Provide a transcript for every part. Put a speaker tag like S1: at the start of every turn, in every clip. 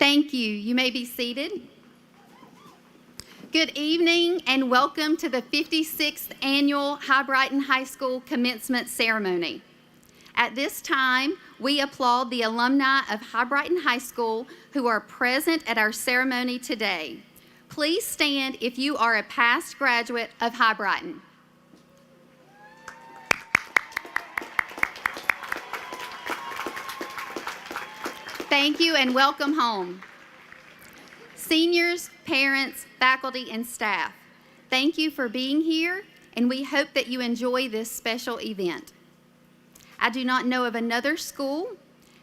S1: Thank you. You may be seated. Good evening and welcome to the 56th Annual Hibriten High School Commencement Ceremony. At this time, we applaud the alumni of Hibriten High School who are present at our ceremony today. Please stand if you are a past graduate of Hibriten. Thank you and welcome home. Seniors, parents, faculty, and staff, thank you for being here, and we hope that you enjoy this special event. I do not know of another school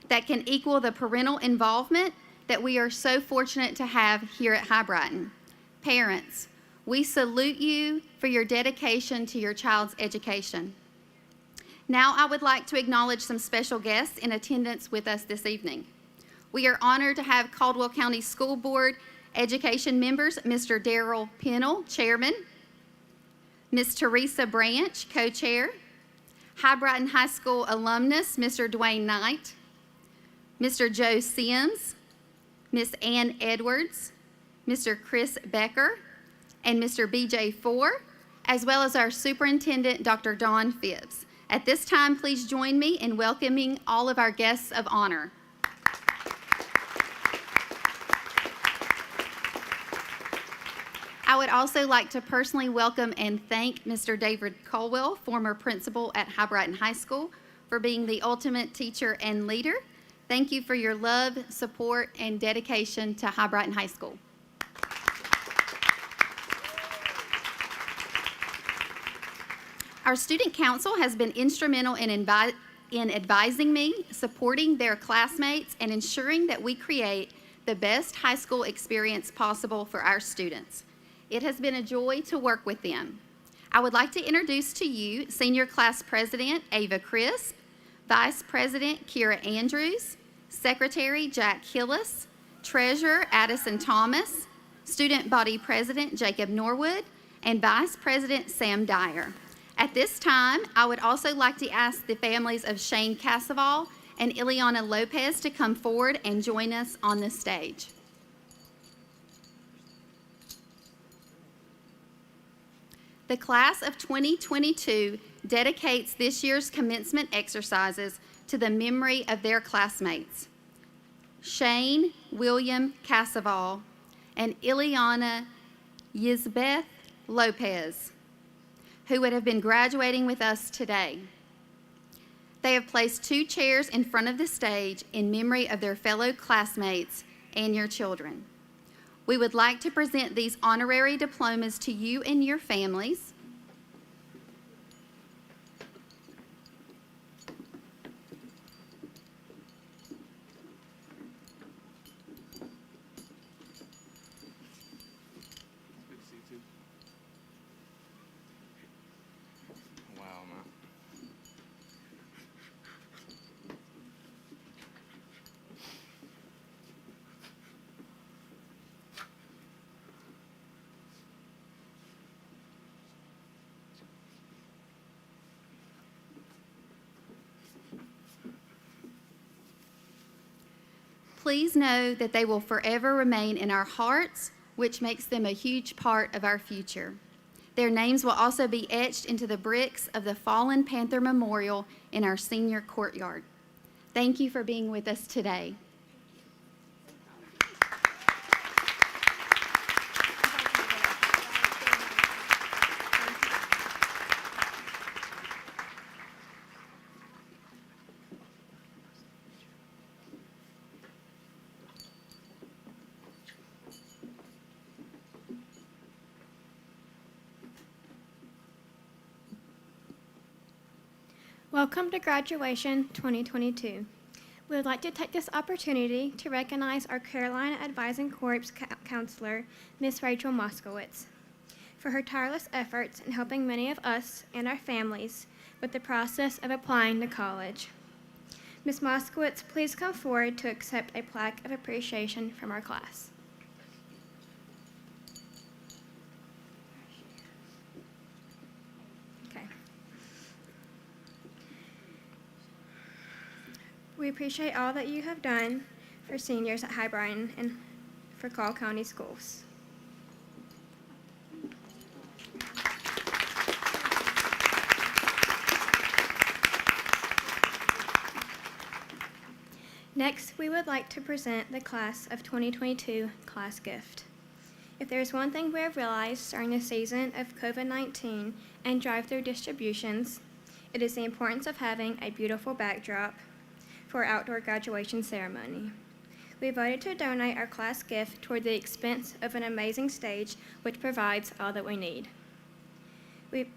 S1: that can equal the parental involvement that we are so fortunate to have here at Hibriten. Parents, we salute you for your dedication to your child's education. Now I would like to acknowledge some special guests in attendance with us this evening. We are honored to have Caldwell County School Board Education members, Mr. Darrell Pennell, Chairman, Ms. Teresa Branch, Co-Chair, Hibriten High School alumnus, Mr. Dwayne Knight, Mr. Joe Sims, Ms. Ann Edwards, Mr. Chris Becker, and Mr. B.J. Four, as well as our Superintendent, Dr. Dawn Phipps. At this time, please join me in welcoming all of our guests of honor. I would also like to personally welcome and thank Mr. David Colwell, former principal at Hibriten High School, for being the ultimate teacher and leader. Thank you for your love, support, and dedication to Hibriten High School. Our student council has been instrumental in advising me, supporting their classmates, and ensuring that we create the best high school experience possible for our students. It has been a joy to work with them. I would like to introduce to you Senior Class President Ava Crisp, Vice President Kira Andrews, Secretary Jack Hillis, Treasurer Addison Thomas, Student Body President Jacob Norwood, and Vice President Sam Dyer. At this time, I would also like to ask the families of Shane Cassaval and Ileana Lopez to come forward and join us on the stage. The class of 2022 dedicates this year's commencement exercises to the memory of their classmates, Shane William Cassaval and Ileana Yisbeth Lopez, who would have been graduating with us today. They have placed 2 chairs in front of the stage in memory of their fellow classmates and your children. We would like to present these honorary diplomas to you and your families. Please know that they will forever remain in our hearts, which makes them a huge part of our future. Their names will also be etched into the bricks of the Fallen Panther Memorial in our senior courtyard. Thank you for being with us today.
S2: Welcome to Graduation 2022. We would like to take this opportunity to recognize our Carolina Advising Corps counselor, Ms. Rachel Moskowitz, for her tireless efforts in helping many of us and our families with the process of applying to college. Ms. Moskowitz, please come forward to accept a plaque of appreciation from our class. We appreciate all that you have done for seniors at Hibriten and for Call County Schools. Next, we would like to present the Class of 2022 class gift. If there is one thing we have realized during the season of COVID-19 and drive-through distributions, it is the importance of having a beautiful backdrop for our outdoor graduation ceremony. We voted to donate our class gift toward the expense of an amazing stage which provides all that we need. We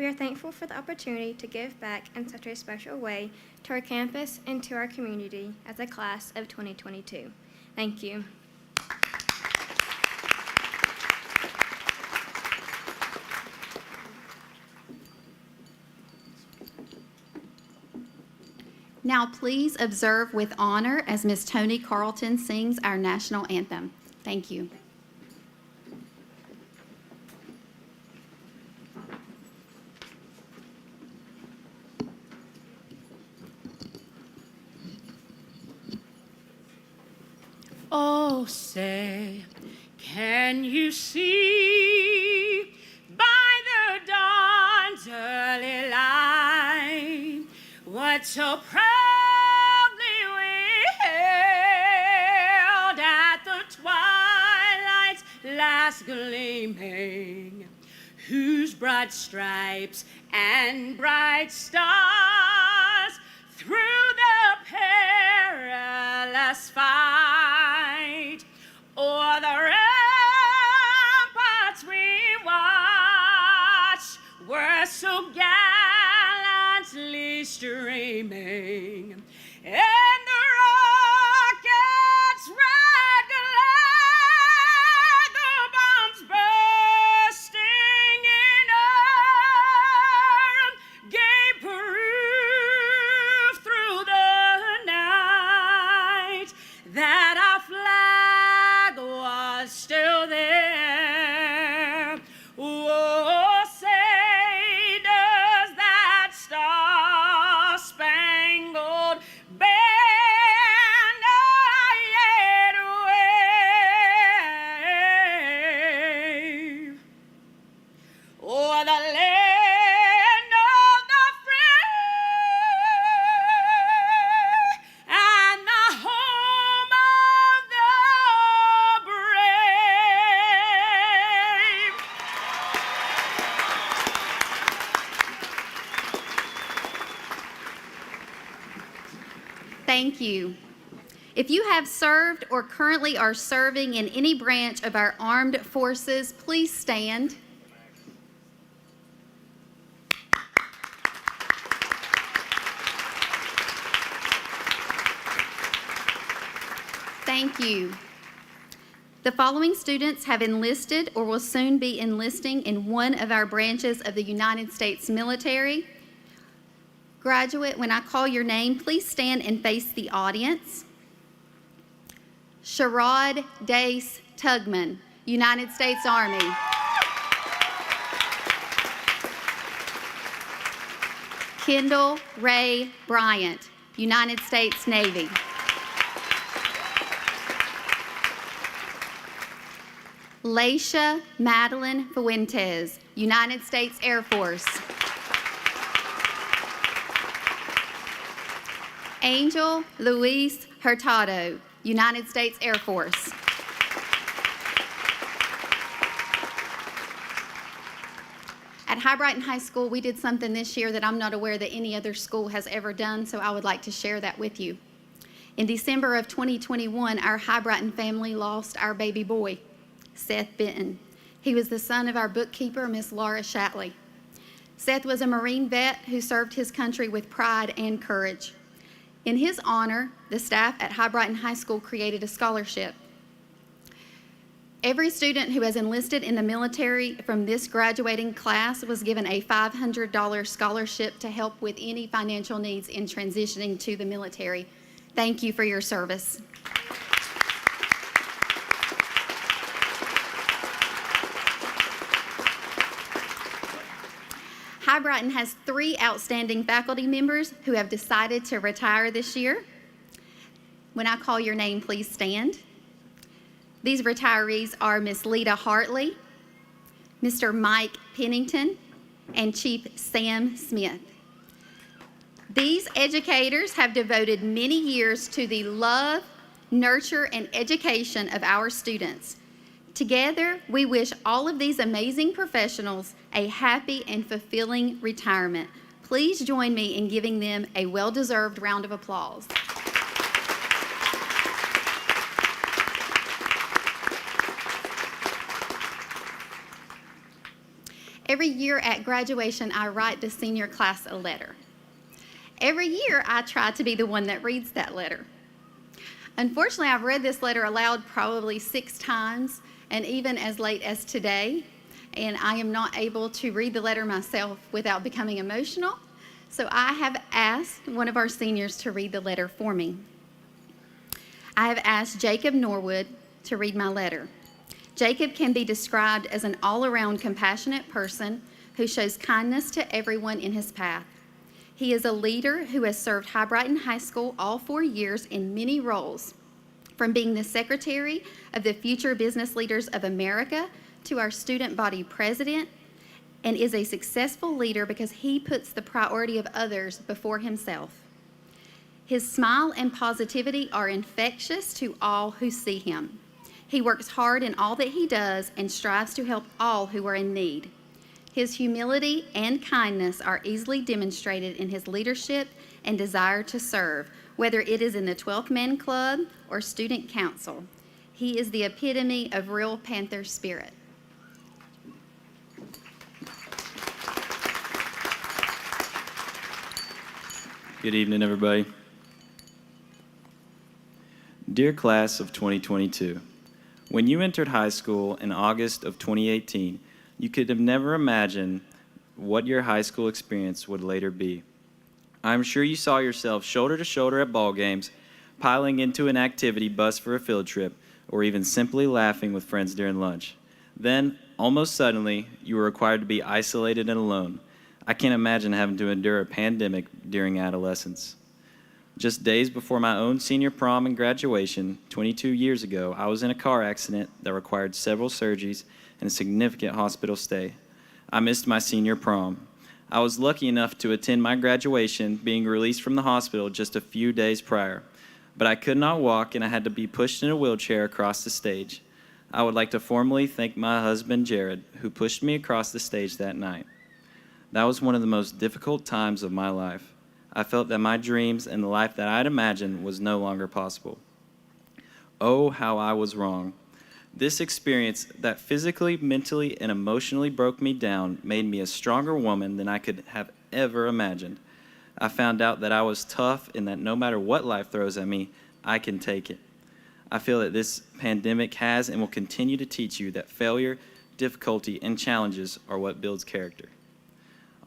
S2: are thankful for the opportunity to give back in such a special way to our campus and to our community as a class of 2022. Thank you.
S1: Now please observe with honor as Ms. Toni Carlton sings our national anthem. Thank you.
S3: Oh, say, can you see by the dawn's early light what so proudly we hailed at the twilight's last gleaming, whose broad stripes and bright stars through the perilous fight o'er the ramparts we watched were so gallantly streaming, and the rockets' red glare, the bombs bursting in air, gave proof through the night that our flag was still there. Oh, say does that star-spangled banner yet wave o'er the land of the free and the home of the brave?
S1: Thank you. If you have served or currently are serving in any branch of our armed forces, please stand. Thank you. The following students have enlisted or will soon be enlisting in one of our branches of the United States military. Graduate, when I call your name, please stand and face the audience. Sherrod Dace Tugman, United States Army. Kendall Ray Bryant, United States Navy. Laisha Madeline Fuentes, United States Air Force. Angel Luis Hurtado, United States Air Force. At Hibriten High School, we did something this year that I'm not aware that any other school has ever done, so I would like to share that with you. In December of 2021, our Hibriten family lost our baby boy, Seth Benton. He was the son of our bookkeeper, Miss Laura Shatley. Seth was a Marine vet who served his country with pride and courage. In his honor, the staff at Hibriten High School created a scholarship. Every student who has enlisted in the military from this graduating class was given a $500 scholarship to help with any financial needs in transitioning to the military. Thank you for your service. Hibriten has 3 outstanding faculty members who have decided to retire this year. When I call your name, please stand. These retirees are Miss Lita Hartley, Mr. Mike Pennington, and Chief Sam Smith. These educators have devoted many years to the love, nurture, and education of our students. Together, we wish all of these amazing professionals a happy and fulfilling retirement. Please join me in giving them a well-deserved round of applause. Every year at graduation, I write the senior class a letter. Every year, I try to be the one that reads that letter. Unfortunately, I've read this letter aloud probably 6 times, and even as late as today, and I am not able to read the letter myself without becoming emotional. So I have asked one of our seniors to read the letter for me. I have asked Jacob Norwood to read my letter. Jacob can be described as an all-around compassionate person who shows kindness to everyone in his path. He is a leader who has served Hibriten High School all 4 years in many roles, from being the secretary of the Future Business Leaders of America to our student body president, and is a successful leader because he puts the priority of others before himself. His smile and positivity are infectious to all who see him. He works hard in all that he does and strives to help all who are in need. His humility and kindness are easily demonstrated in his leadership and desire to serve, whether it is in the 12th Man Club or student council. He is the epitome of real Panther spirit.
S4: Good evening, everybody. Dear class of 2022, when you entered high school in August of 2018, you could have never imagined what your high school experience would later be. I'm sure you saw yourself shoulder to shoulder at ball games, piling into an activity bus for a field trip, or even simply laughing with friends during lunch. Then, almost suddenly, you were required to be isolated and alone. I can't imagine having to endure a pandemic during adolescence. Just days before my own senior prom and graduation, 22 years ago, I was in a car accident that required several surgeries and a significant hospital stay. I missed my senior prom. I was lucky enough to attend my graduation, being released from the hospital just a few days prior, but I could not walk and I had to be pushed in a wheelchair across the stage. I would like to formally thank my husband, Jared, who pushed me across the stage that night. That was one of the most difficult times of my life. I felt that my dreams and the life that I'd imagined was no longer possible. Oh, how I was wrong. This experience that physically, mentally, and emotionally broke me down made me a stronger woman than I could have ever imagined. I found out that I was tough and that no matter what life throws at me, I can take it. I feel that this pandemic has and will continue to teach you that failure, difficulty, and challenges are what builds character.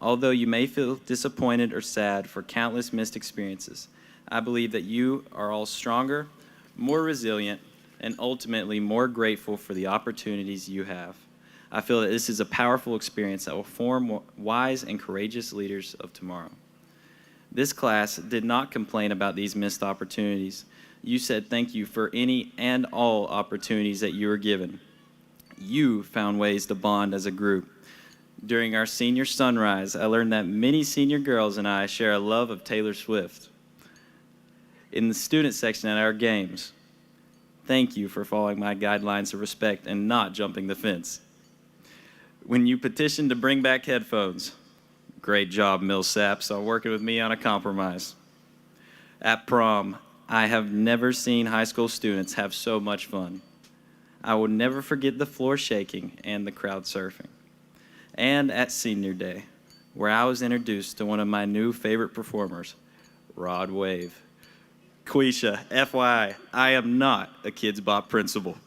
S4: Although you may feel disappointed or sad for countless missed experiences, I believe that you are all stronger, more resilient, and ultimately more grateful for the opportunities you have. I feel that this is a powerful experience that will form wise and courageous leaders of tomorrow. This class did not complain about these missed opportunities. You said thank you for any and all opportunities that you were given. You found ways to bond as a group. During our senior sunrise, I learned that many senior girls and I share a love of Taylor Swift. In the student section at our games, thank you for following my guidelines of respect and not jumping the fence. When you petitioned to bring back headphones, great job, Millsaps, on working with me on a compromise. At prom, I have never seen high school students have so much fun. I will never forget the floor shaking and the crowd surfing. And at senior day, where I was introduced to one of my new favorite performers, Rod Wave. Quisha, FYI, I am not a Kids Bop principal.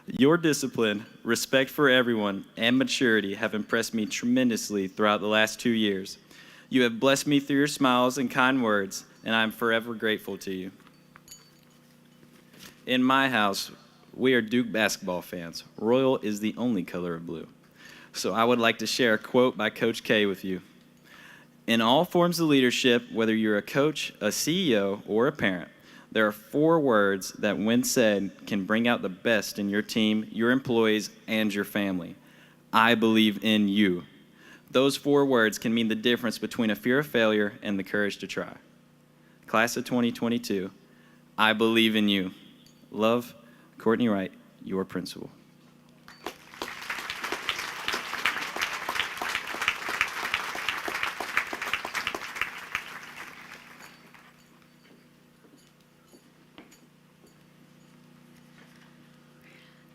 S4: Your discipline, respect for everyone, and maturity have impressed me tremendously throughout the last 2 years. You have blessed me through your smiles and kind words, and I am forever grateful to you. In my house, we are Duke basketball fans. Royal is the only color of blue. So I would like to share a quote by Coach K with you. In all forms of leadership, whether you're a coach, a CEO, or a parent, there are 4 words that, when said, can bring out the best in your team, your employees, and your family. I believe in you. Those 4 words can mean the difference between a fear of failure and the courage to try. Class of 2022, I believe in you. Love, Courtney Wright, your principal.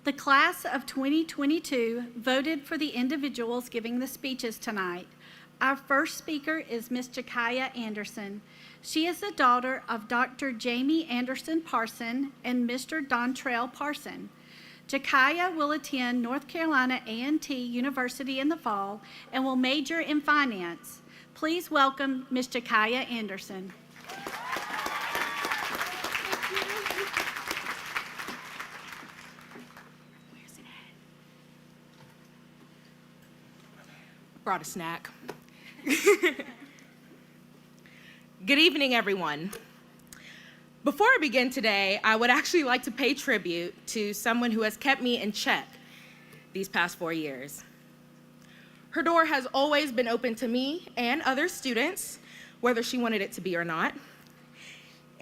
S5: The class of 2022 voted for the individuals giving the speeches tonight. Our first speaker is Ms. Jakaya Anderson. She is the daughter of Dr. Jamie Anderson Parson and Mr. Dontrell Parson. Jakaya will attend North Carolina A&T University in the fall and will major in finance. Please welcome Ms. Jakaya Anderson.
S3: Brought a snack. Good evening, everyone. Before I begin today, I would actually like to pay tribute to someone who has kept me in check these past 4 years. Her door has always been open to me and other students, whether she wanted it to be or not.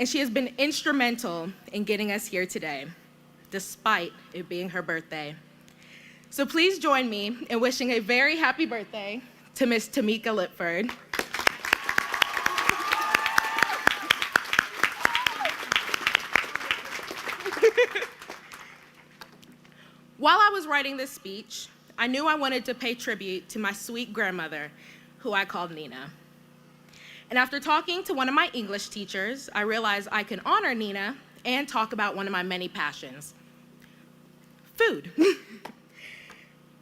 S3: And she has been instrumental in getting us here today, despite it being her birthday. So please join me in wishing a very happy birthday to Miss Tamika Lipford. While I was writing this speech, I knew I wanted to pay tribute to my sweet grandmother, who I called Nina. And after talking to one of my English teachers, I realized I can honor Nina and talk about one of my many passions, food.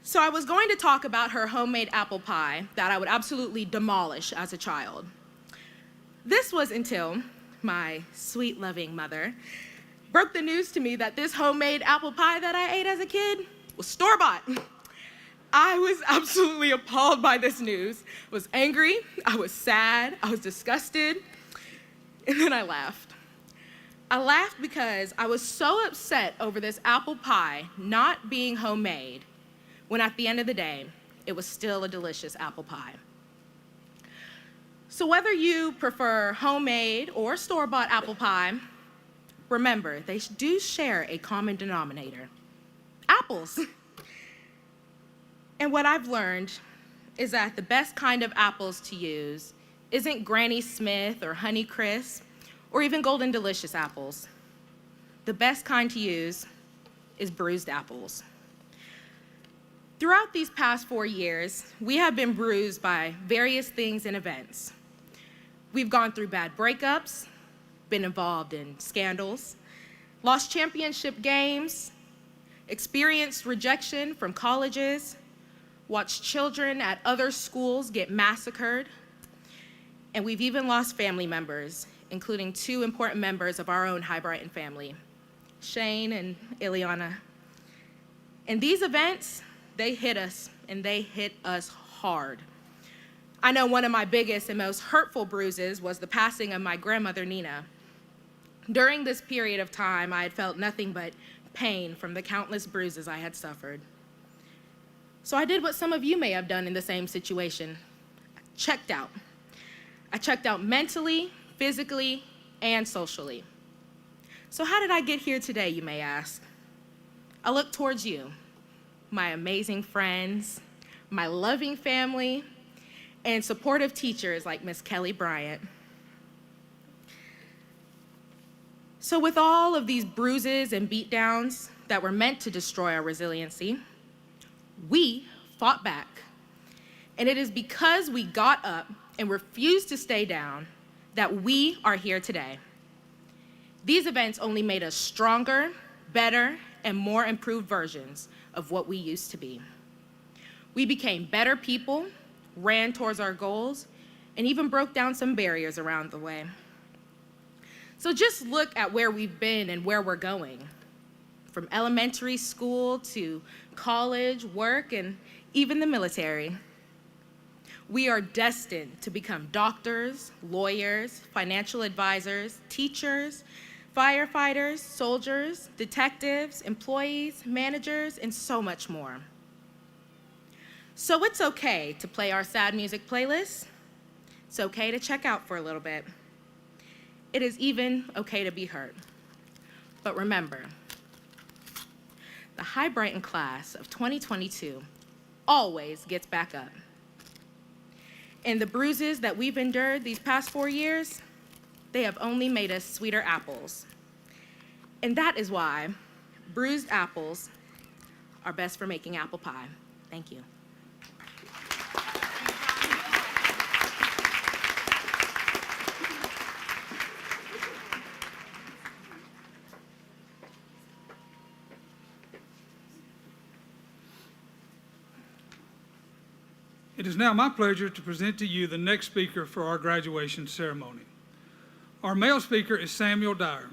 S3: So I was going to talk about her homemade apple pie that I would absolutely demolish as a child. This was until my sweet, loving mother broke the news to me that this homemade apple pie that I ate as a kid was store-bought. I was absolutely appalled by this news. I was angry, I was sad, I was disgusted, and then I laughed. I laughed because I was so upset over this apple pie not being homemade, when at the end of the day, it was still a delicious apple pie. So whether you prefer homemade or store-bought apple pie, remember, they do share a common denominator, apples. And what I've learned is that the best kind of apples to use isn't Granny Smith or Honey Crisp or even Golden Delicious apples. The best kind to use is bruised apples. Throughout these past 4 years, we have been bruised by various things and events. We've gone through bad breakups, been involved in scandals, lost championship games, experienced rejection from colleges, watched children at other schools get massacred, and we've even lost family members, including 2 important members of our own Hibriten family, Shane and Ileana. And these events, they hit us, and they hit us hard. I know one of my biggest and most hurtful bruises was the passing of my grandmother, Nina. During this period of time, I had felt nothing but pain from the countless bruises I had suffered. So I did what some of you may have done in the same situation. I checked out. I checked out mentally, physically, and socially. So how did I get here today, you may ask? I look towards you, my amazing friends, my loving family, and supportive teachers like Miss Kelly Bryant. So with all of these bruises and beatdowns that were meant to destroy our resiliency, we fought back. And it is because we got up and refused to stay down that we are here today. These events only made us stronger, better, and more improved versions of what we used to be. We became better people, ran towards our goals, and even broke down some barriers around the way. So just look at where we've been and where we're going. From elementary school to college, work, and even the military. We are destined to become doctors, lawyers, financial advisors, teachers, firefighters, soldiers, detectives, employees, managers, and so much more. So it's okay to play our sad music playlist. It's okay to check out for a little bit. It is even okay to be hurt. But remember, the Hibriten class of 2022 always gets back up. And the bruises that we've endured these past 4 years, they have only made us sweeter apples. And that is why bruised apples are best for making apple pie. Thank you.
S6: It is now my pleasure to present to you the next speaker for our graduation ceremony. Our male speaker is Samuel Dyer.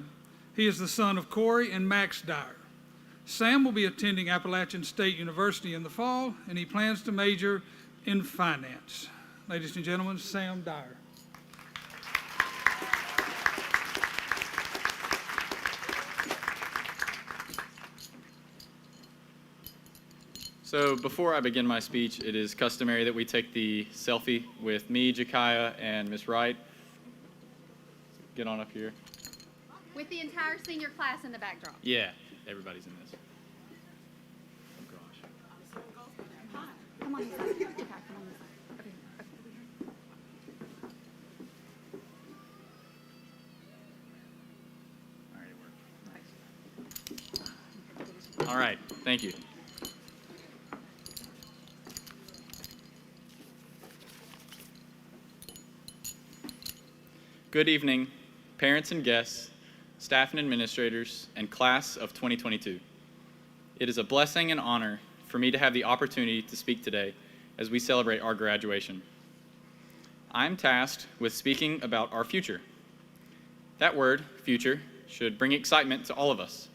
S6: He is the son of Corey and Max Dyer. Sam will be attending Appalachian State University in the fall, and he plans to major in finance. Ladies and gentlemen, Sam Dyer.
S7: So before I begin my speech, it is customary that we take the selfie with me, Jakaya, and Miss Wright. Get on up here.
S1: With the entire senior class in the backdrop.
S7: Yeah, everybody's in this. Oh gosh.
S1: Come on this side. Okay, come on this side. Okay, okay.
S7: All right, thank you. Good evening, parents and guests, staff and administrators, and class of 2022. It is a blessing and honor for me to have the opportunity to speak today as we celebrate our graduation. I'm tasked with speaking about our future. That word, future, should bring excitement to all of us.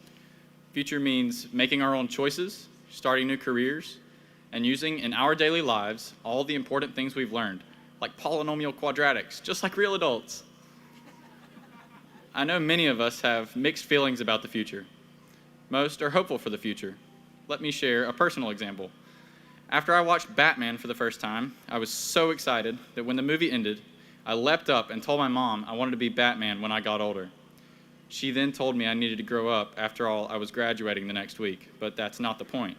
S7: Future means making our own choices, starting new careers, and using in our daily lives all the important things we've learned, like polynomial quadratics, just like real adults. I know many of us have mixed feelings about the future. Most are hopeful for the future. Let me share a personal example. After I watched Batman for the first time, I was so excited that when the movie ended, I leapt up and told my mom I wanted to be Batman when I got older. She then told me I needed to grow up. After all, I was graduating the next week, but that's not the point.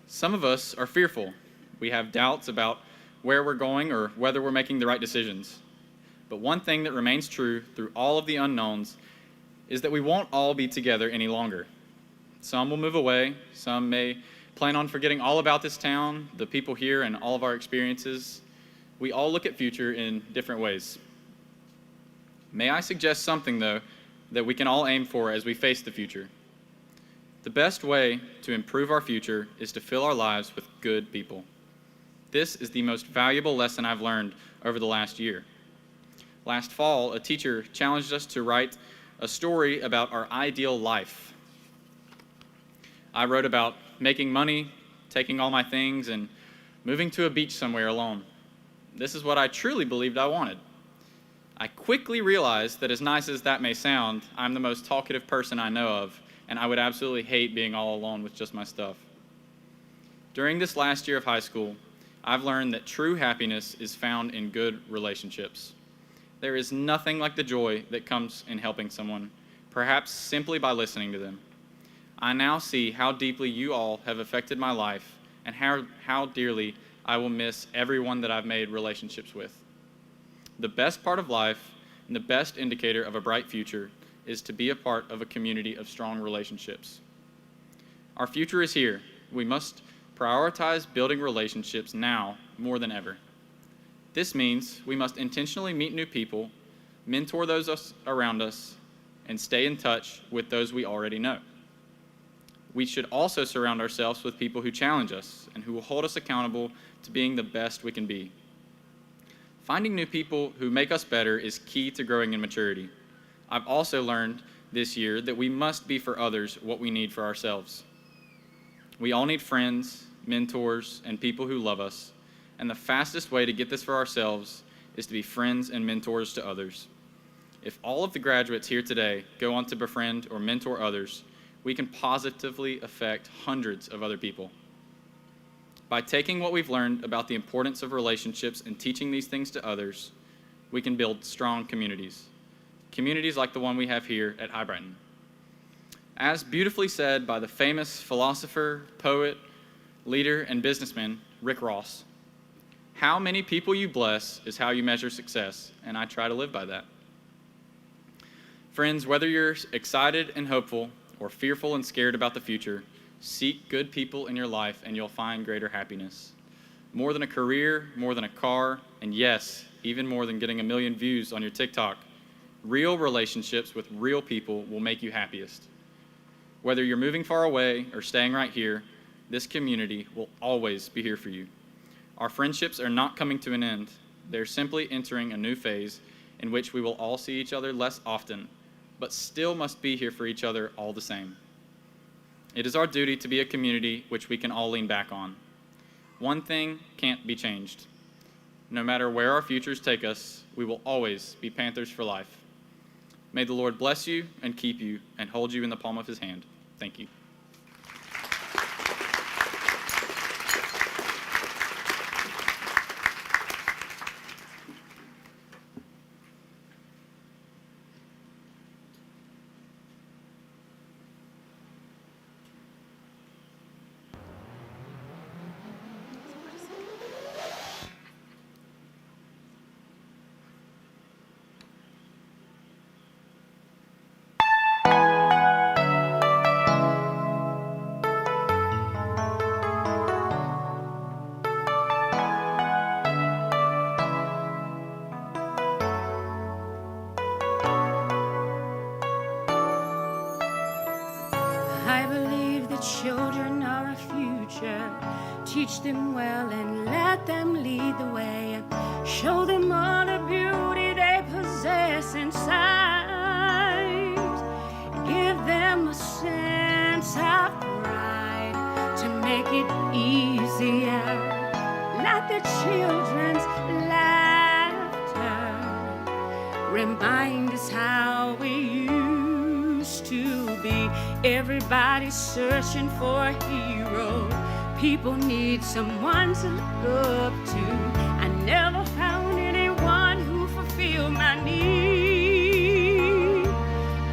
S7: Some of us are fearful. We have doubts about where we're going or whether we're making the right decisions. But one thing that remains true through all of the unknowns is that we won't all be together any longer. Some will move away. Some may plan on forgetting all about this town, the people here, and all of our experiences. We all look at future in different ways. May I suggest something, though, that we can all aim for as we face the future? The best way to improve our future is to fill our lives with good people. This is the most valuable lesson I've learned over the last year. Last fall, a teacher challenged us to write a story about our ideal life. I wrote about making money, taking all my things, and moving to a beach somewhere alone. This is what I truly believed I wanted. I quickly realized that as nice as that may sound, I'm the most talkative person I know of, and I would absolutely hate being all alone with just my stuff. During this last year of high school, I've learned that true happiness is found in good relationships. There is nothing like the joy that comes in helping someone, perhaps simply by listening to them. I now see how deeply you all have affected my life and how dearly I will miss everyone that I've made relationships with. The best part of life and the best indicator of a bright future is to be a part of a community of strong relationships. Our future is here. We must prioritize building relationships now more than ever. This means we must intentionally meet new people, mentor those around us, and stay in touch with those we already know. We should also surround ourselves with people who challenge us and who will hold us accountable to being the best we can be. Finding new people who make us better is key to growing in maturity. I've also learned this year that we must be for others what we need for ourselves. We all need friends, mentors, and people who love us, and the fastest way to get this for ourselves is to be friends and mentors to others. If all of the graduates here today go on to befriend or mentor others, we can positively affect hundreds of other people. By taking what we've learned about the importance of relationships and teaching these things to others, we can build strong communities. Communities like the one we have here at Hibriten. As beautifully said by the famous philosopher, poet, leader, and businessman, Rick Ross, how many people you bless is how you measure success, and I try to live by that. Friends, whether you're excited and hopeful or fearful and scared about the future, seek good people in your life and you'll find greater happiness. More than a career, more than a car, and yes, even more than getting 1 million views on your TikTok, real relationships with real people will make you happiest. Whether you're moving far away or staying right here, this community will always be here for you. Our friendships are not coming to an end. They're simply entering a new phase in which we will all see each other less often, but still must be here for each other all the same. It is our duty to be a community which we can all lean back on. One thing can't be changed. No matter where our futures take us, we will always be Panthers for life. May the Lord bless you and keep you and hold you in the palm of his hand. Thank you.
S8: I believe the children are our future. Teach them well and let them lead the way. Show them all the beauty they possess inside. Give them a sense of pride to make it easier. Let the children's laughter remind us how we used to be. Everybody's searching for a hero. People need someone to look up to. I never found anyone who fulfilled my need.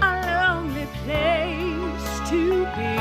S8: A lonely place to be.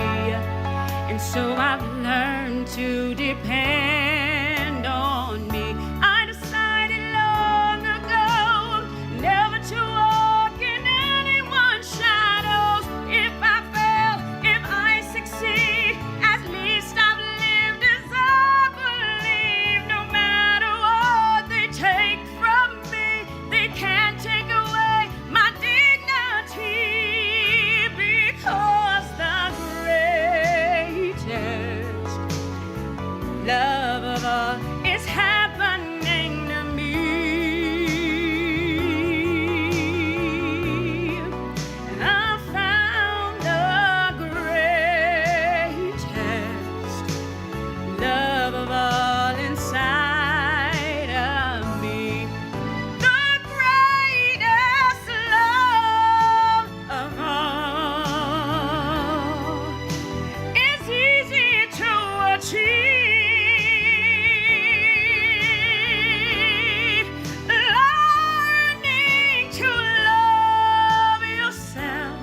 S8: And so I've learned to depend on me. I decided long ago never to walk in anyone's shadows. If I fail, if I succeed, at least I've lived as I believe. No matter what they take from me, they can't take away my dignity, because the greatest love of all is happening to me. I found the greatest love of all inside of me. The greatest love of all is easy to achieve. Learning to love yourself,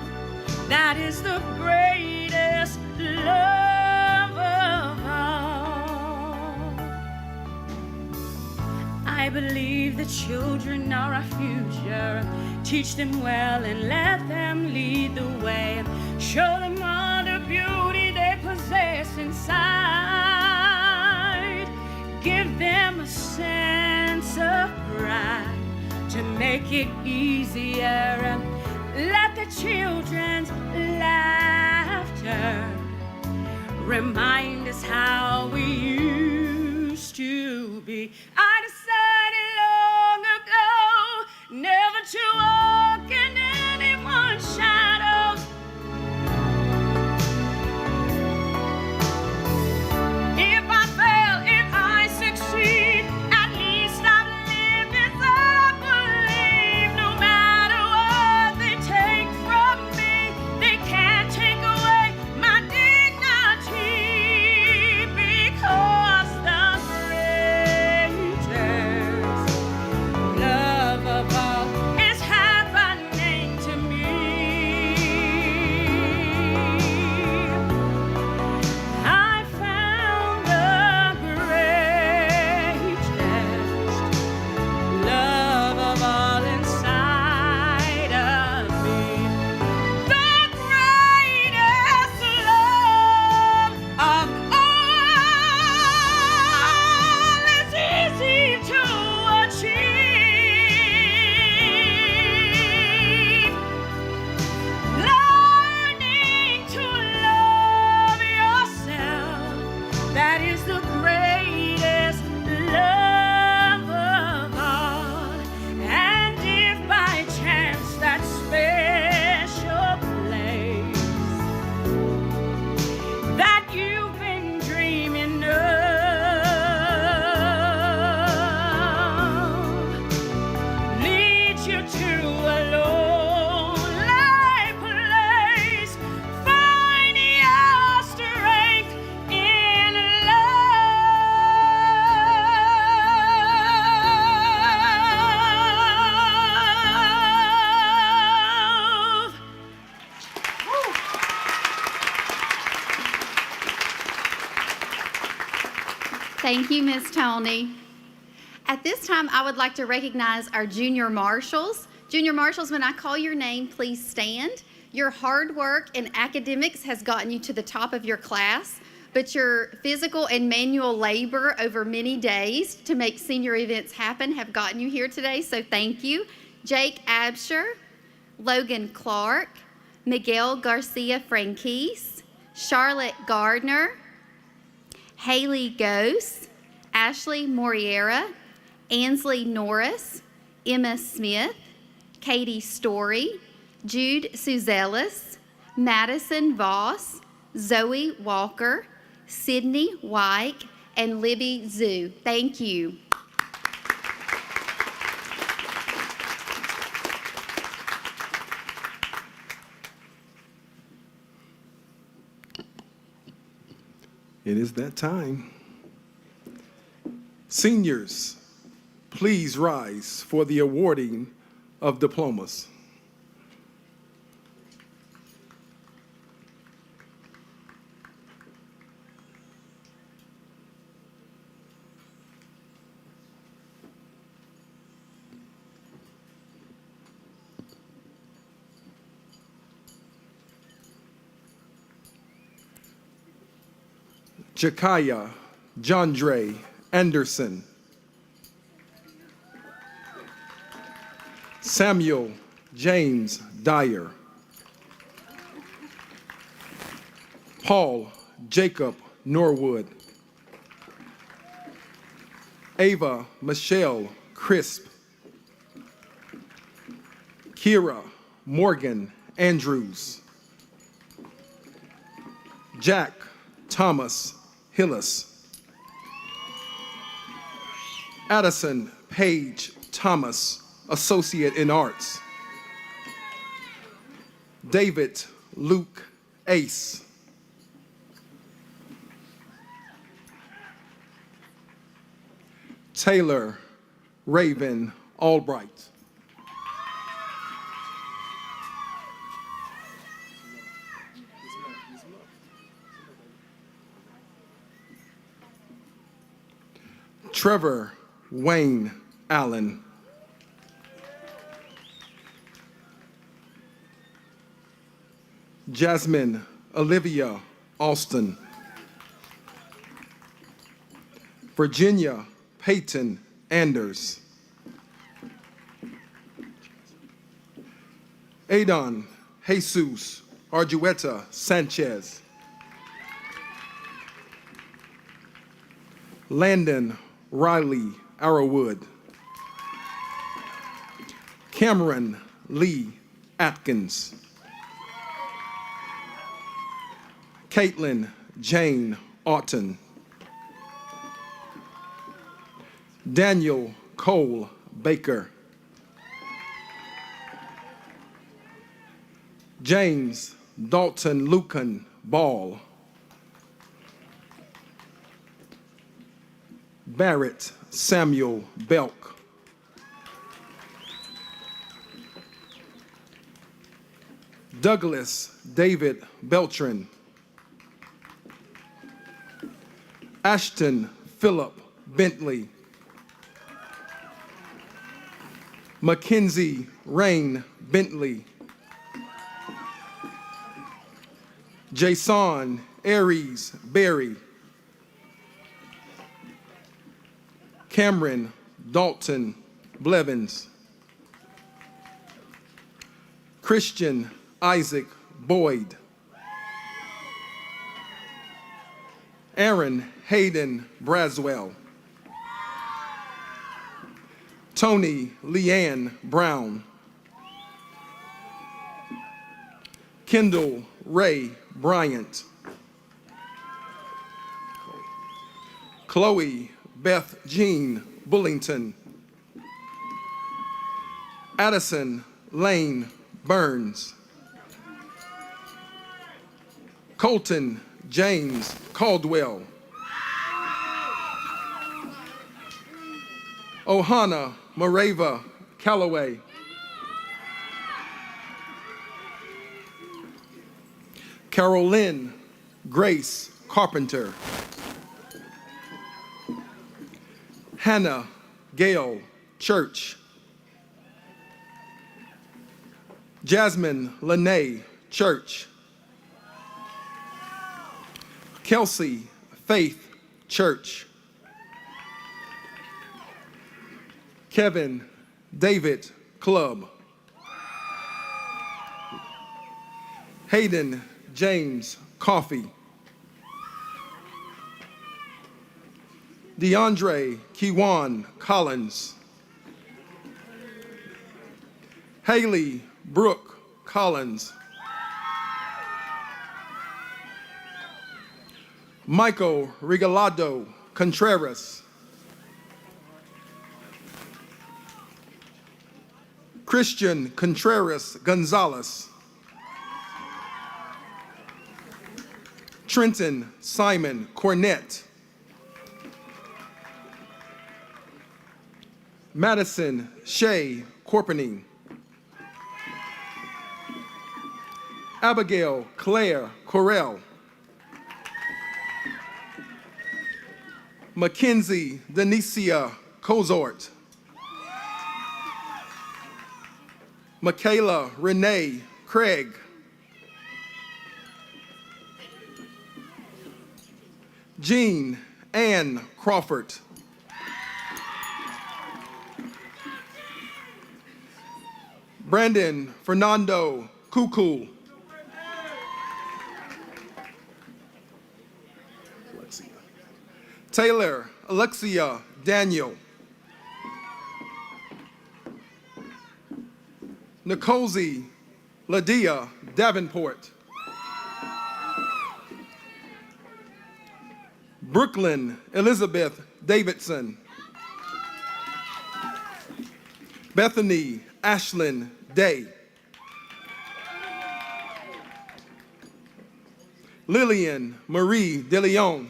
S8: that is the greatest love of all. I believe the children are our future. Teach them well and let them lead the way. Show them all the beauty they possess inside. Give them a sense of pride to make it easier. Let the children's laughter remind us how we used to be. I decided long ago never to walk in anyone's shadows. If I fail, if I succeed,
S1: Thank you, Miss Tony. At this time, I would like to recognize our junior marshals. Junior marshals, when I call your name, please stand. Your hard work in academics has gotten you to the top of your class, but your physical and manual labor over many days to make senior events happen have gotten you here today, so thank you. Jake Absher, Logan Clark, Miguel Garcia Franquise, Charlotte Gardner, Haley Gose, Ashley Moriera, Ansley Norris, Emma Smith, Katie Story, Jude Suzelis, Madison Voss, Zoe Walker, Sydney Wyke, and Libby Zhu. Thank you.
S9: It is that time. Seniors, please rise for the awarding of diplomas. Jakaya Jandre Anderson. Samuel James Dyer. Paul Jacob Norwood. Ava Michelle Crisp. Kira Morgan Andrews. Jack Thomas Hillis. Addison Page Thomas, Associate in Arts. David Luke Ace. Taylor Raven Albright. Trevor Wayne Allen. Jasmine Olivia Alston. Virginia Peyton Anders. Adon Jesus Argueta Sanchez. Landon Riley Arrowwood. Cameron Lee Atkins. Caitlin Jane Oughton. Daniel Cole Baker. James Dalton Lucan Ball. Barrett Samuel Belk. Douglas David Beltran. Ashton Philip Bentley. Mackenzie Rain Bentley. Jason Aries Berry. Cameron Dalton Blevins. Christian Isaac Boyd. Aaron Hayden Braswell. Tony Leanne Brown. Kendall Ray Bryant. Chloe Beth Jean Bullington. Addison Lane Burns. Colton James Caldwell. Ohana Moreva Calloway. Carolyn Grace Carpenter. Hannah Gale Church. Jasmine Lene Church. Kelsey Faith Church. Kevin David Club. Hayden James Coffee. DeAndre Kiwan Collins. Haley Brooke Collins. Michael Regalado Contreras. Christian Contreras Gonzalez. Trenton Simon Cornett. Madison Shea Corpening. Abigail Claire Correll. Mackenzie Denicia Cozort. Michaela Renee Craig. Jean Ann Crawford. Brandon Fernando Cuckoo. Taylor Alexia Daniel. Nicozy Ladia Davenport. Brooklyn Elizabeth Davidson. Bethany Ashlyn Day. Lillian Marie DeLeon.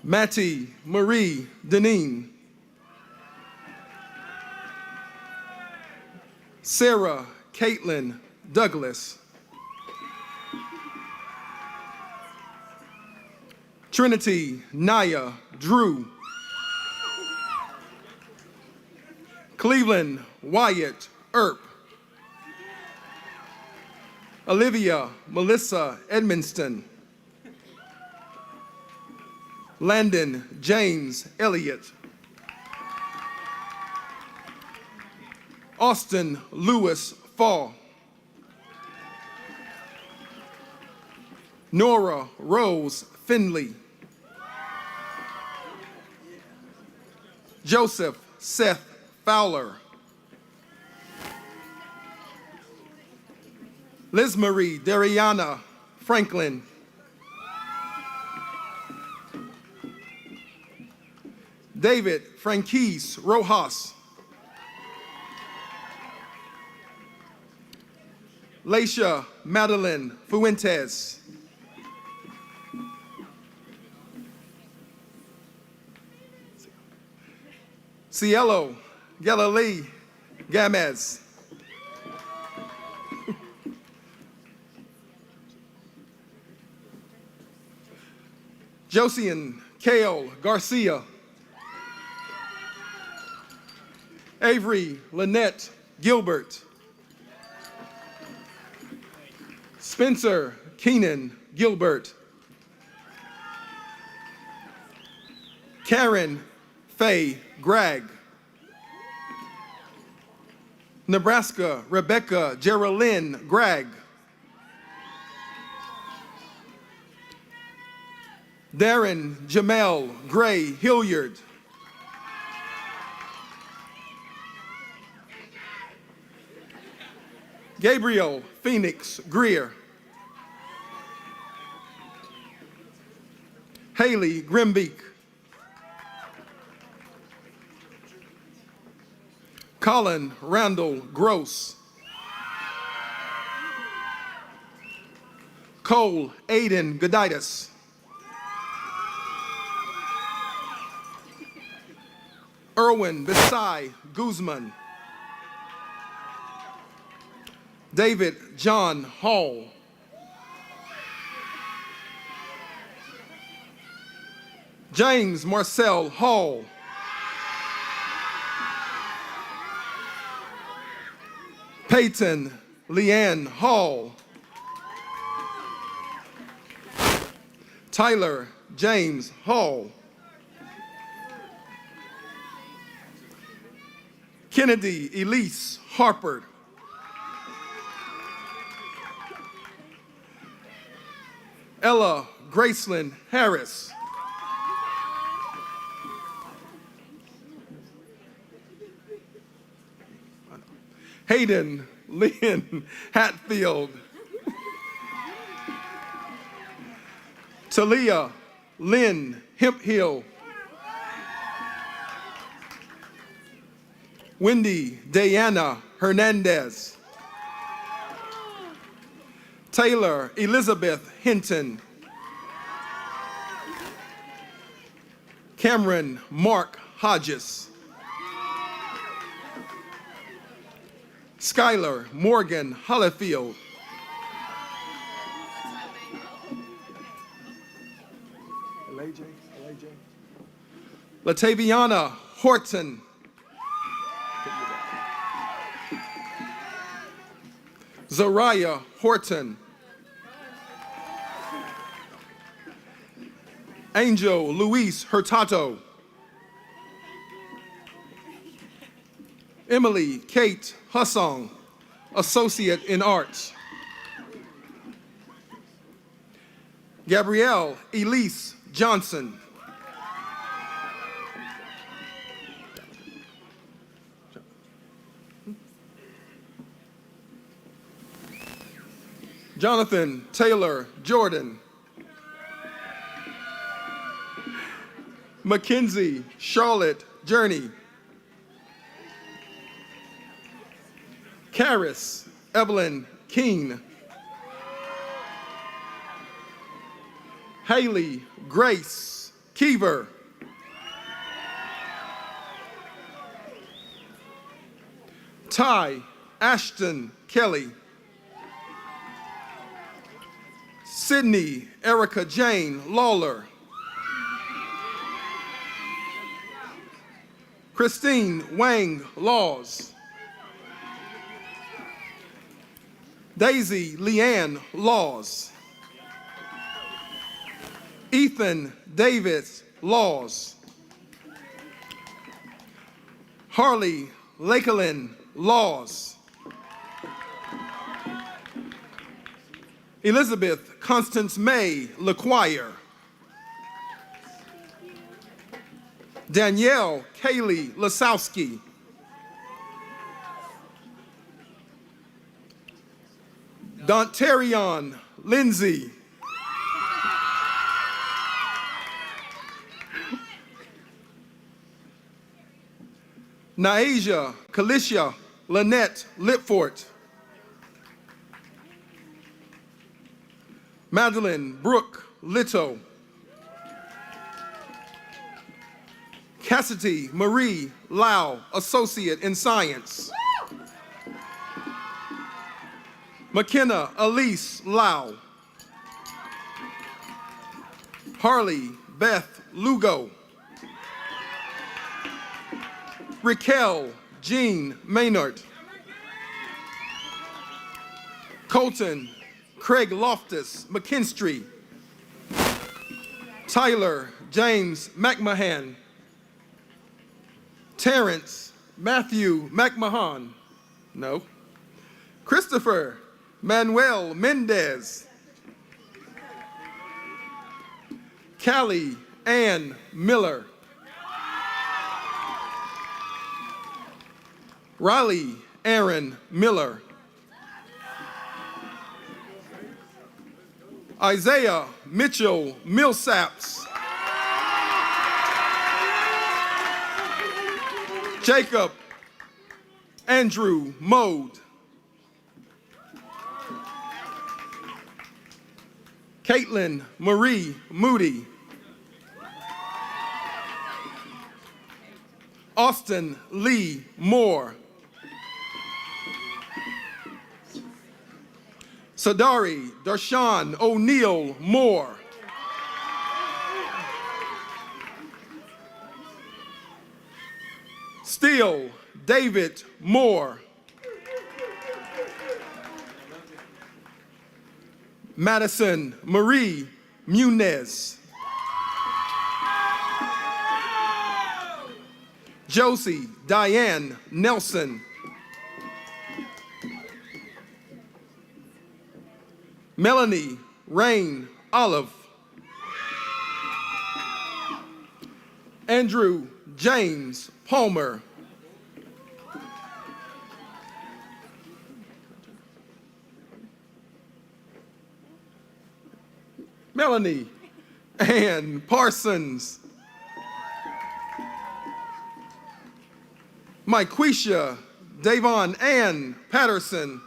S9: Mattie Marie Deneen. Sarah Caitlin Douglas. Trinity Naya Drew. Cleveland Wyatt Earp. Olivia Melissa Edmonston. Landon James Elliott. Austin Lewis Fall. Nora Rose Finley. Joseph Seth Fowler. Liz Marie Dariana Franklin. David Franquise Rojas. Laisha Madeline Fuentes. Cielo Galilee Gamez. Josian Kale Garcia. Avery Lynette Gilbert. Spencer Keenan Gilbert. Karen Faye Gregg. Nebraska Rebecca Geraldine Gregg. Darren Jamel Gray Hilliard. Gabriel Phoenix Greer. Haley Grimbeek. Colin Randall Gross. Cole Aiden Goditis. Erwin Besai Guzman. David John Hall. James Marcel Hall. Peyton Leanne Hall. Tyler James Hall. Kennedy Elise Harper. Ella Graceland Harris. Hayden Lynn Hatfield. Talia Lynn Hemphill. Wendy Diana Hernandez. Taylor Elizabeth Hinton. Cameron Mark Hodges. Skylar Morgan Hollifield. Lataviana Horton. Zariah Horton. Angel Luis Hurtado. Emily Kate Hussong, Associate in Arts. Gabrielle Elise Johnson. Jonathan Taylor Jordan. Mackenzie Charlotte Journey. Karis Evelyn Keene. Haley Grace Keever. Ty Ashton Kelly. Sydney Erica Jane Lawler. Christine Wang Laws. Daisy Leanne Laws. Ethan Davis Laws. Harley Lakelin Laws. Elizabeth Constance May LaQuire. Danielle Kaylee Lasowski. Donterion Lindsay. Naisha Kalisha Lynette Lipfort. Madeline Brooke Litto. Cassidy Marie Lau, Associate in Science. McKenna Elise Lau. Harley Beth Lugo. Raquel Jean Maynard. Colton Craig Loftus McKinstry. Tyler James McMahon. Terrence Matthew McMahon. No. Christopher Manuel Mendez. Callie Ann Miller. Riley Aaron Miller. Isaiah Mitchell Millsaps. Jacob Andrew Mode. Caitlin Marie Moody. Austin Lee Moore. Sadari Darshan O'Neill Moore. Steele David Moore. Madison Marie Munez. Josie Diane Nelson. Melanie Rain Olive. Andrew James Palmer. Melanie Ann Parsons. Myquisha Davon Ann Patterson.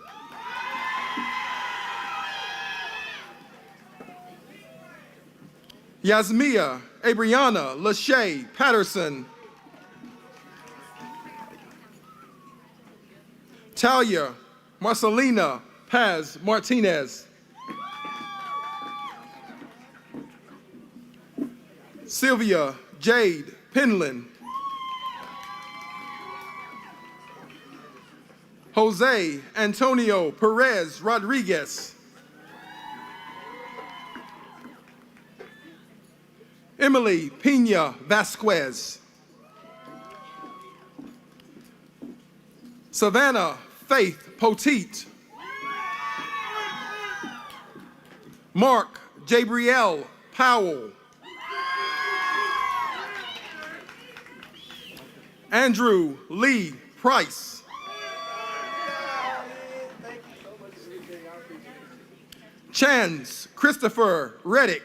S9: Yasmia Abriana Lachey Patterson. Talia Marcelina Paz Martinez. Sylvia Jade Penland. Jose Antonio Perez Rodriguez. Emily Pena Vasquez. Savannah Faith Poteet. Mark Jabriel Powell. Andrew Lee Price. Chance Christopher Reddick.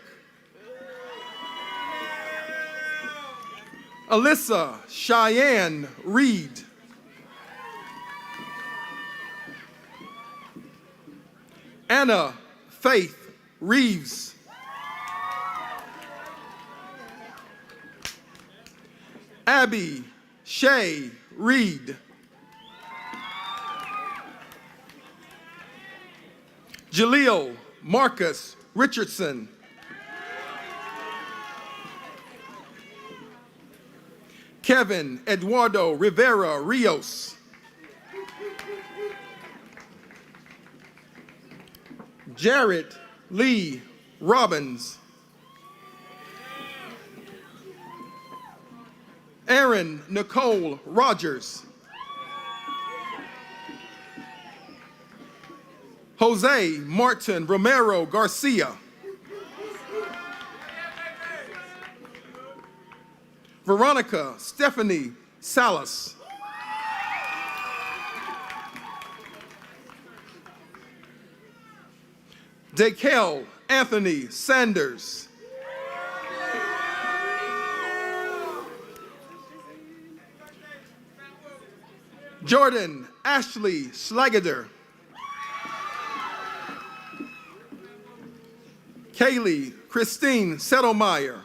S9: Alyssa Cheyenne Reed. Anna Faith Reeves. Abby Shay Reed. Jaleel Marcus Richardson. Kevin Eduardo Rivera Rios. Jarrett Lee Robbins. Erin Nicole Rogers. Jose Martin Romero Garcia. Veronica Stephanie Salas. Dakel Anthony Sanders. Jordan Ashley Schlagader. Kaylee Christine Settlemeyer.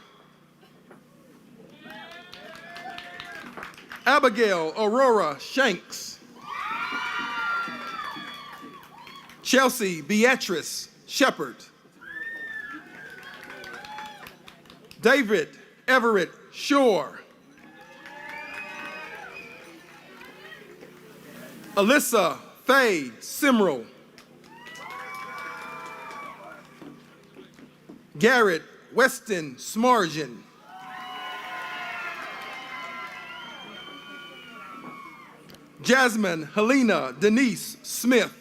S9: Abigail Aurora Shanks. Chelsea Beatrice Shepard. David Everett Shore. Alyssa Faye Simrel. Garrett Weston Smargian. Jasmine Helena Denise Smith.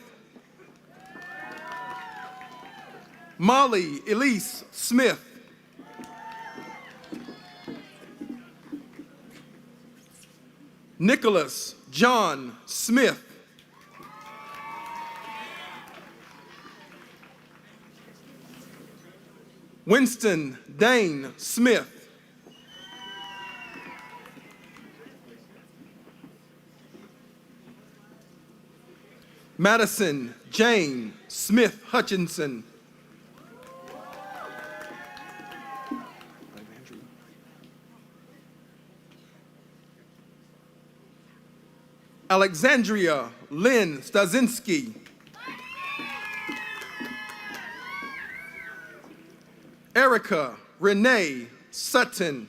S9: Molly Elise Smith. Nicholas John Smith. Winston Dane Smith. Madison Jane Smith Hutchinson. Alexandria Lynn Stasinski. Erica Renee Sutton.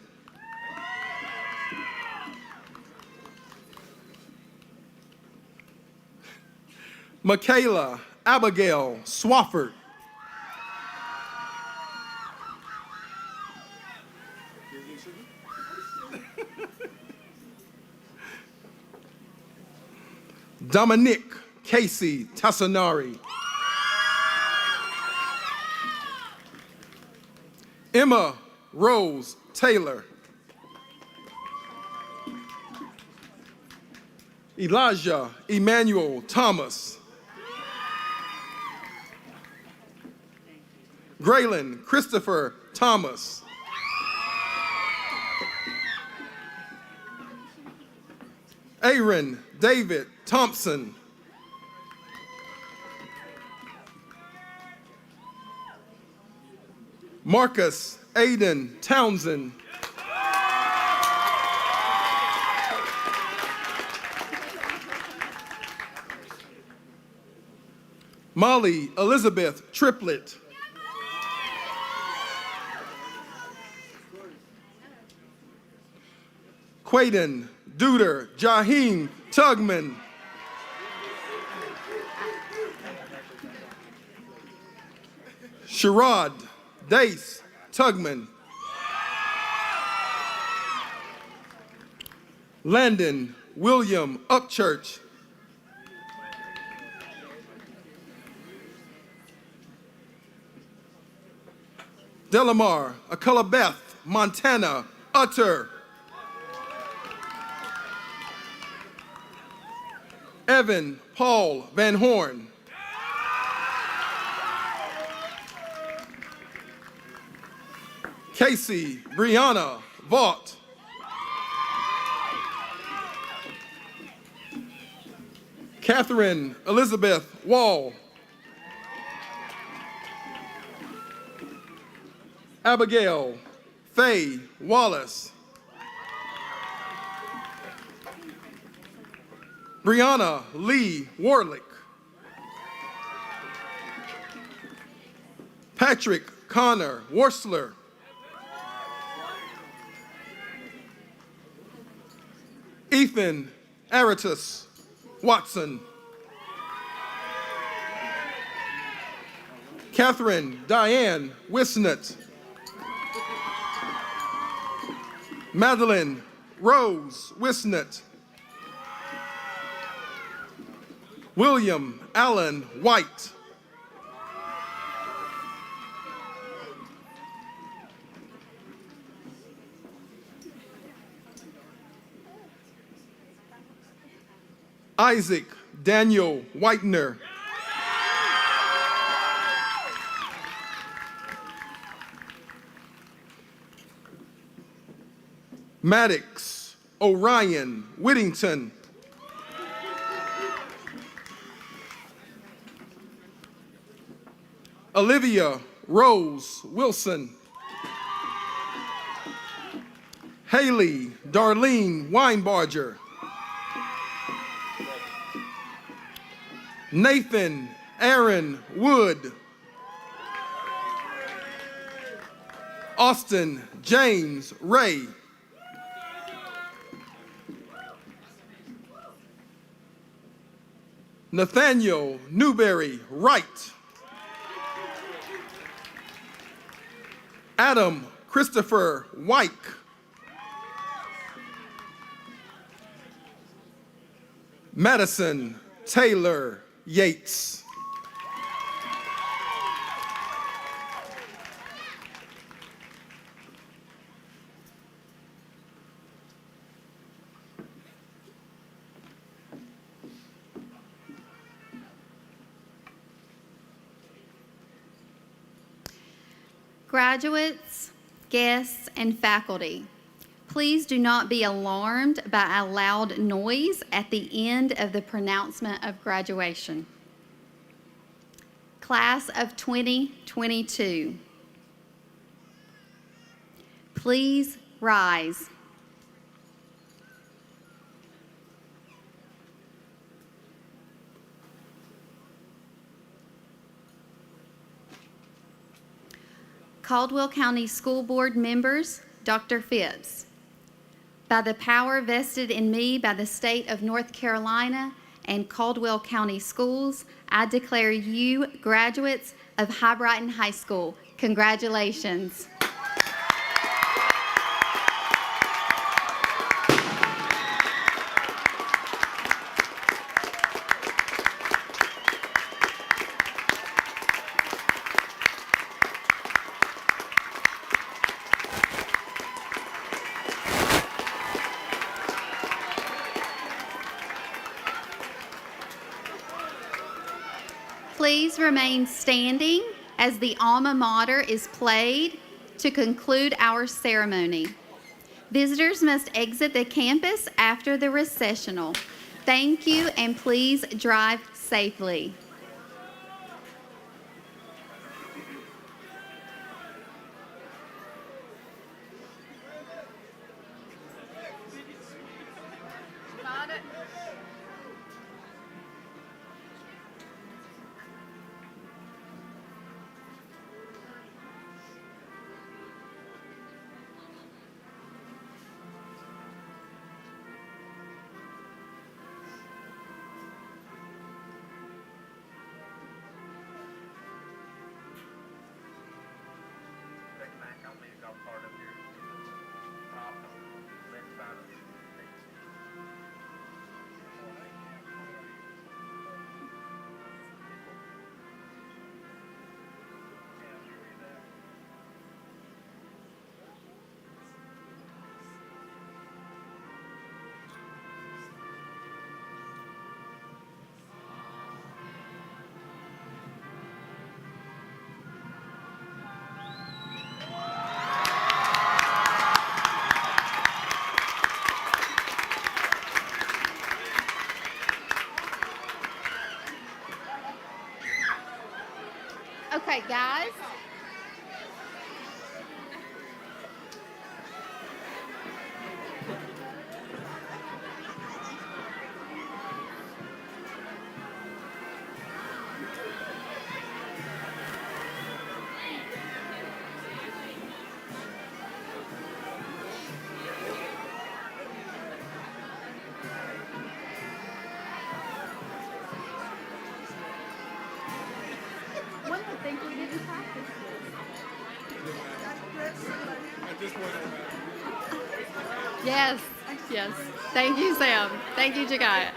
S9: Michaela Abigail Swafford. Dominique Casey Tassanari. Emma Rose Taylor. Elijah Emmanuel Thomas. Graylin Christopher Thomas. Aaron David Thompson. Marcus Aiden Townsend. Molly Elizabeth Triplett. Quaden Duder Jaheem Tugman. Sherrod Dace Tugman. Landon William Upchurch. Delamar Acullabeth Montana Utter. Evan Paul Van Horn. Casey Brianna Vaught. Catherine Elizabeth Wall. Abigail Faye Wallace. Brianna Lee Warlick. Patrick Connor Worsler. Ethan Aratus Watson. Catherine Diane Wisnett. Madeline Rose Wisnett. William Allen White. Isaac Daniel Whitener. Maddox Orion Whittington. Olivia Rose Wilson. Haley Darlene Weinbarger. Nathan Aaron Wood. Austin James Ray. Nathaniel Newberry Wright. Adam Christopher Wyke. Madison Taylor Yates.
S1: Graduates, guests, and faculty, please do not be alarmed by a loud noise at the end of the pronouncement of graduation. Class of 2022, please rise. Caldwell County School Board members, Dr. Phipps. By the power vested in me by the state of North Carolina and Caldwell County Schools, I declare you graduates of Hibriten High School. Congratulations. Please remain standing as the alma mater is played to conclude our ceremony. Visitors must exit the campus after the recessional. Thank you, and please drive safely. Okay, guys. One would think we didn't practice this. Yes, yes. Thank you, Sam. Thank you, Jagaya.